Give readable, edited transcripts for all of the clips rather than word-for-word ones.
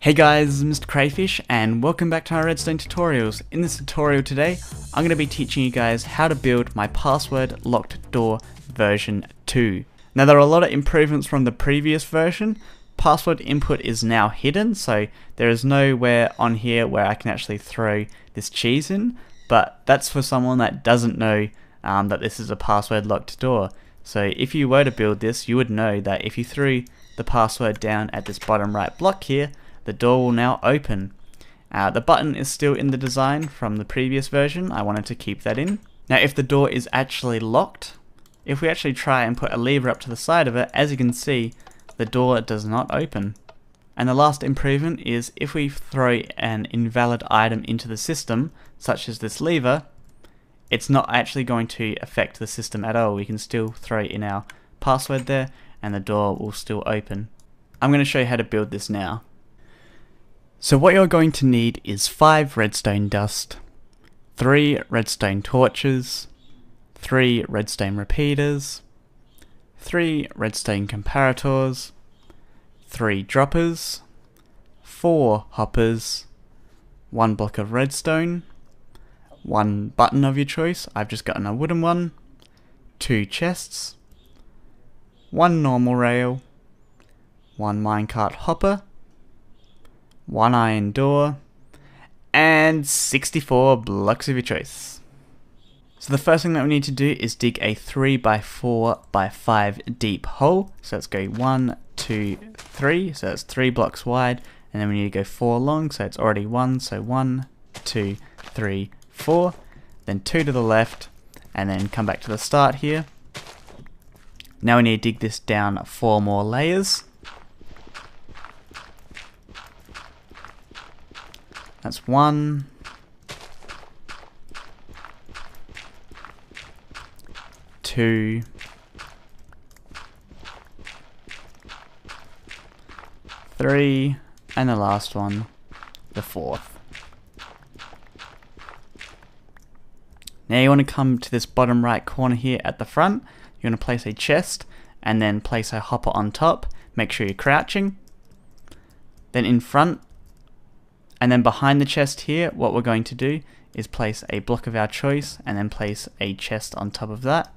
Hey guys, this is Mr. Crayfish and welcome back to our redstone tutorials. In this tutorial today, I'm going to be teaching you guys how to build my password locked door version 2. Now there are a lot of improvements from the previous version. Password input is now hidden, so there is nowhere on here where I can actually throw this cheese in, but that's for someone that doesn't know that this is a password locked door. So if you were to build this, you would know that if you threw the password down at this bottom right block here, the door will now open. The button is still in the design from the previous version. I wanted to keep that in. Now if the door is actually locked, if we actually try and put a lever up to the side of it, as you can see, the door does not open. And the last improvement is if we throw an invalid item into the system, such as this lever, it's not actually going to affect the system at all. We can still throw in our password there and the door will still open. I'm going to show you how to build this now. So what you're going to need is 5 redstone dust, 3 redstone torches, 3 redstone repeaters, 3 redstone comparators, 3 droppers, 4 hoppers, 1 block of redstone, 1 button of your choice, I've just gotten a wooden one, 2 chests, 1 normal rail, 1 minecart hopper, 1 iron door, and 64 blocks of your choice. So the first thing that we need to do is dig a 3x4x5 deep hole. So let's go 1, 2, 3, so that's 3 blocks wide, and then we need to go 4 long, so it's already 1, so 1, 2, 3, 4, then 2 to the left, and then come back to the start here. Now we need to dig this down 4 more layers. That's 1, 2, 3, and the last one, the 4th. Now you want to come to this bottom right corner here at the front. You want to place a chest and then place a hopper on top. Make sure you're crouching. Then in front, and then behind the chest here, what we're going to do is place a block of our choice and then place a chest on top of that.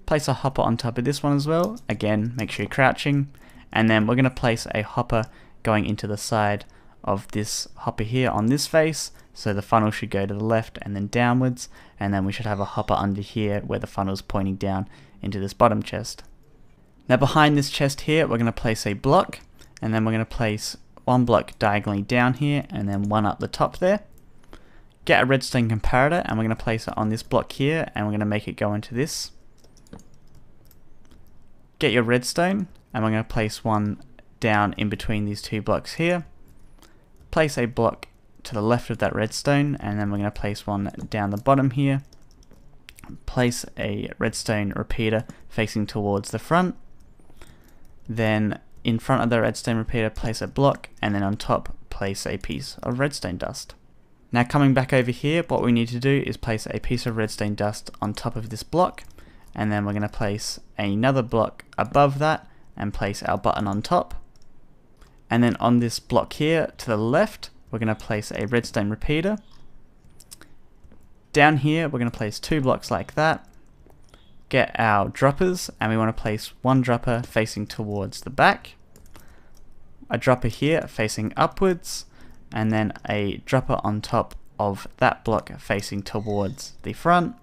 Place a hopper on top of this one as well. Again, make sure you're crouching. And then we're going to place a hopper going into the side of this hopper here on this face. So the funnel should go to the left and then downwards. And then we should have a hopper under here where the funnel is pointing down into this bottom chest. Now behind this chest here, we're going to place a block. And then we're going to place 1 block diagonally down here and then 1 up the top there. Get a redstone comparator and we're going to place it on this block here and we're going to make it go into this. Get your redstone and we're going to place 1 down in between these 2 blocks here. Place a block to the left of that redstone and then we're going to place 1 down the bottom here. Place a redstone repeater facing towards the front. Then in front of the redstone repeater, place a block, and then on top, place a piece of redstone dust. Now coming back over here, what we need to do is place a piece of redstone dust on top of this block, and then we're going to place another block above that, and place our button on top. And then on this block here, to the left, we're going to place a redstone repeater. Down here, we're going to place 2 blocks like that. Get our droppers and we want to place 1 dropper facing towards the back, a dropper here facing upwards, and then a dropper on top of that block facing towards the front.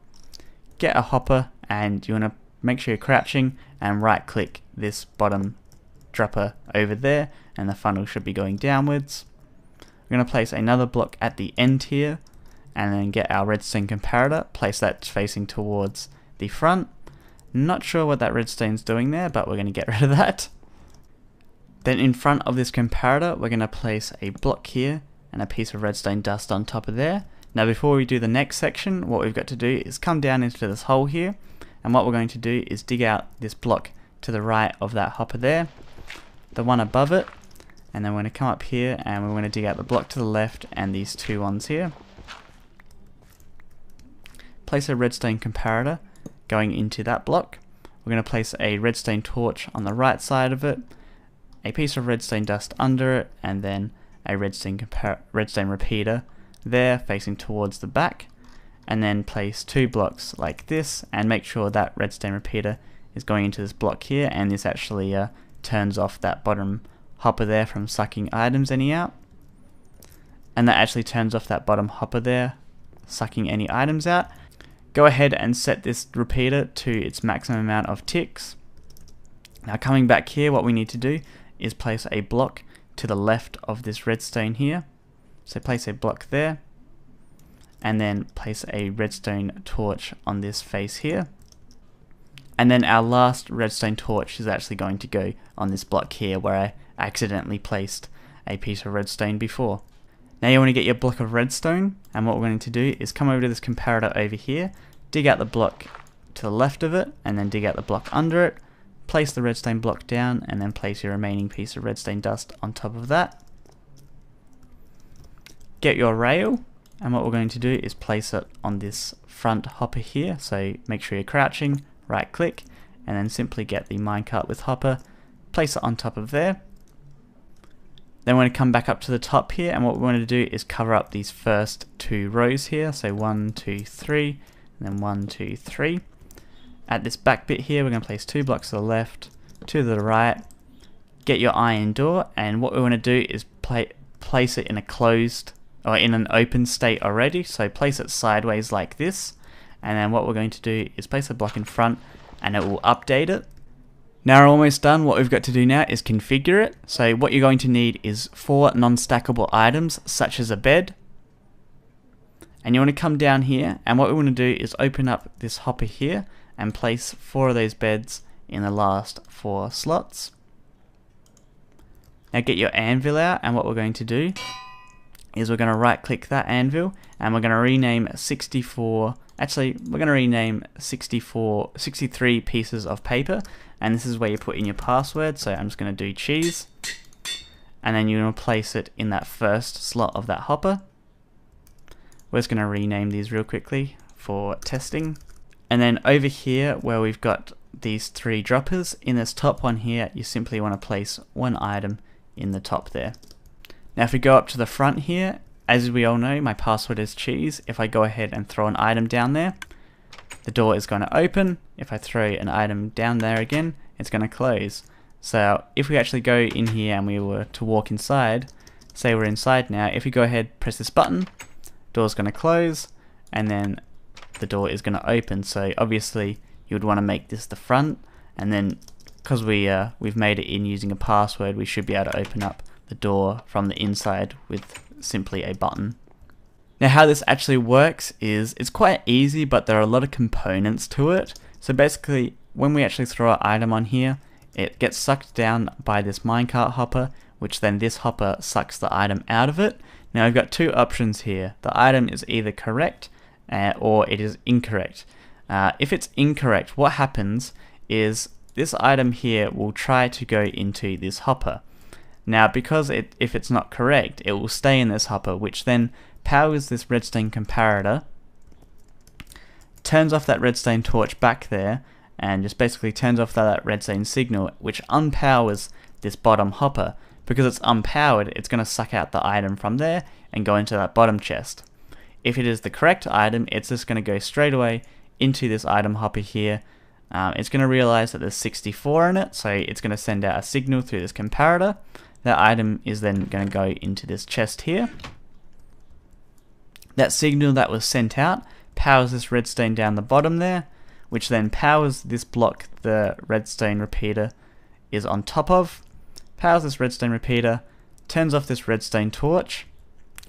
Get a hopper and you want to make sure you're crouching and right click this bottom dropper over there and the funnel should be going downwards. We're going to place another block at the end here and then get our redstone comparator, place that facing towards the front. Not sure what that redstone's doing there, but we're going to get rid of that. Then in front of this comparator, we're going to place a block here and a piece of redstone dust on top of there. Now before we do the next section, what we've got to do is come down into this hole here, and what we're going to do is dig out this block to the right of that hopper there, the one above it, and then we're going to come up here and we're going to dig out the block to the left and these 2 ones here. Place a redstone comparator going into that block. We're going to place a redstone torch on the right side of it, a piece of redstone dust under it, and then a redstone repeater there facing towards the back, and then place 2 blocks like this, and make sure that redstone repeater is going into this block here, and this actually turns off that bottom hopper there from sucking items any out. And that actually turns off that bottom hopper there, sucking any items out. Go ahead and set this repeater to its maximum amount of ticks. Now coming back here, what we need to do is place a block to the left of this redstone here. So place a block there, and then place a redstone torch on this face here. And then our last redstone torch is actually going to go on this block here where I accidentally placed a piece of redstone before. Now you want to get your block of redstone, and what we're going to do is come over to this comparator over here, dig out the block to the left of it, and then dig out the block under it, place the redstone block down, and then place your remaining piece of redstone dust on top of that. Get your rail, and what we're going to do is place it on this front hopper here, so make sure you're crouching, right click, and then simply get the minecart with hopper, place it on top of there. Then we're going to come back up to the top here, and what we want to do is cover up these first 2 rows here, so 1, 2, 3, and then 1, 2, 3. At this back bit here, we're going to place 2 blocks to the left, 2 to the right, get your iron door, and what we want to do is place it in a closed, or in an open state already, so place it sideways like this, and then what we're going to do is place a block in front, and it will update it. Now we're almost done. What we've got to do now is configure it. So what you're going to need is 4 non-stackable items, such as a bed. And you want to come down here, and what we want to do is open up this hopper here and place 4 of those beds in the last 4 slots. Now get your anvil out, and what we're going to do is we're going to right click that anvil, and we're going to rename 64, actually we're going to rename 63 pieces of paper, and this is where you put in your password, so I'm just going to do cheese, and then you're going to place it in that first slot of that hopper. We're just going to rename these real quickly for testing. And then over here where we've got these 3 droppers, in this top one here, you simply want to place 1 item in the top there. Now if we go up to the front here, as we all know, my password is cheese. If I go ahead and throw an item down there, the door is going to open. If I throw an item down there again, it's going to close. So if we actually go in here and we were to walk inside, say we're inside now, if you go ahead, press this button, door's going to close, and then the door is going to open. So obviously you would want to make this the front, and then because we've made it in using a password, we should be able to open up the door from the inside with simply a button. Now how this actually works is it's quite easy, but there are a lot of components to it. So basically when we actually throw an item on here, it gets sucked down by this minecart hopper, which then this hopper sucks the item out of it. Now I've got 2 options here. The item is either correct or it is incorrect. If it's incorrect, what happens is this item here will try to go into this hopper. Now because if it's not correct, it will stay in this hopper, which then powers this redstone comparator, turns off that redstone torch back there, and just basically turns off that redstone signal, which unpowers this bottom hopper. Because it's unpowered, it's going to suck out the item from there and go into that bottom chest. If it is the correct item, it's just going to go straight away into this item hopper here. It's going to realize that there's 64 in it, so it's going to send out a signal through this comparator. That item is then going to go into this chest here. That signal that was sent out powers this redstone down the bottom there, which then powers this block the redstone repeater is on top of, powers this redstone repeater, turns off this redstone torch,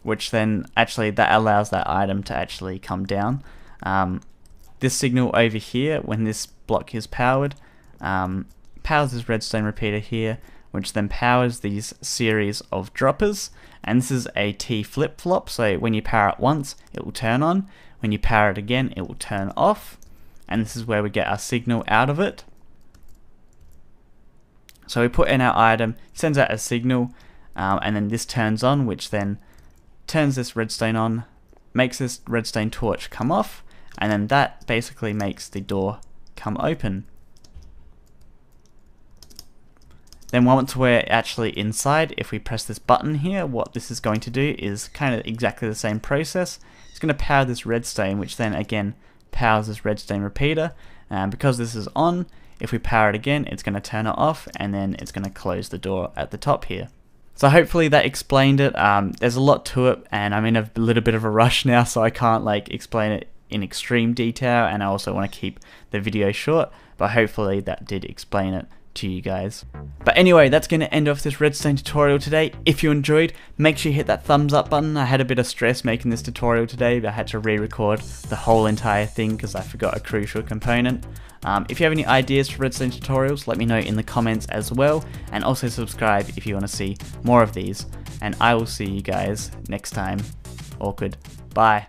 which then actually that allows that item to actually come down. This signal over here, when this block is powered, powers this redstone repeater here, which then powers these series of droppers, and this is a T flip-flop, so when you power it once it will turn on, when you power it again it will turn off, and this is where we get our signal out of it. So we put in our item, sends out a signal, and then this turns on, which then turns this redstone on, makes this redstone torch come off, and then that basically makes the door come open. Then once we're actually inside, if we press this button here, what this is going to do is kind of exactly the same process. It's going to power this redstone, which then again powers this redstone repeater. And because this is on, if we power it again, it's going to turn it off, and then it's going to close the door at the top here. So hopefully that explained it. There's a lot to it, and I'm in a little bit of a rush now, so I can't like explain it in extreme detail, and I also want to keep the video short, but hopefully that did explain it to you guys. But anyway, that's going to end off this redstone tutorial today. If you enjoyed, make sure you hit that thumbs up button. I had a bit of stress making this tutorial today, but I had to re-record the whole entire thing because I forgot a crucial component. If you have any ideas for redstone tutorials, let me know in the comments as well, and also subscribe if you want to see more of these, and I will see you guys next time. Awkward. Bye.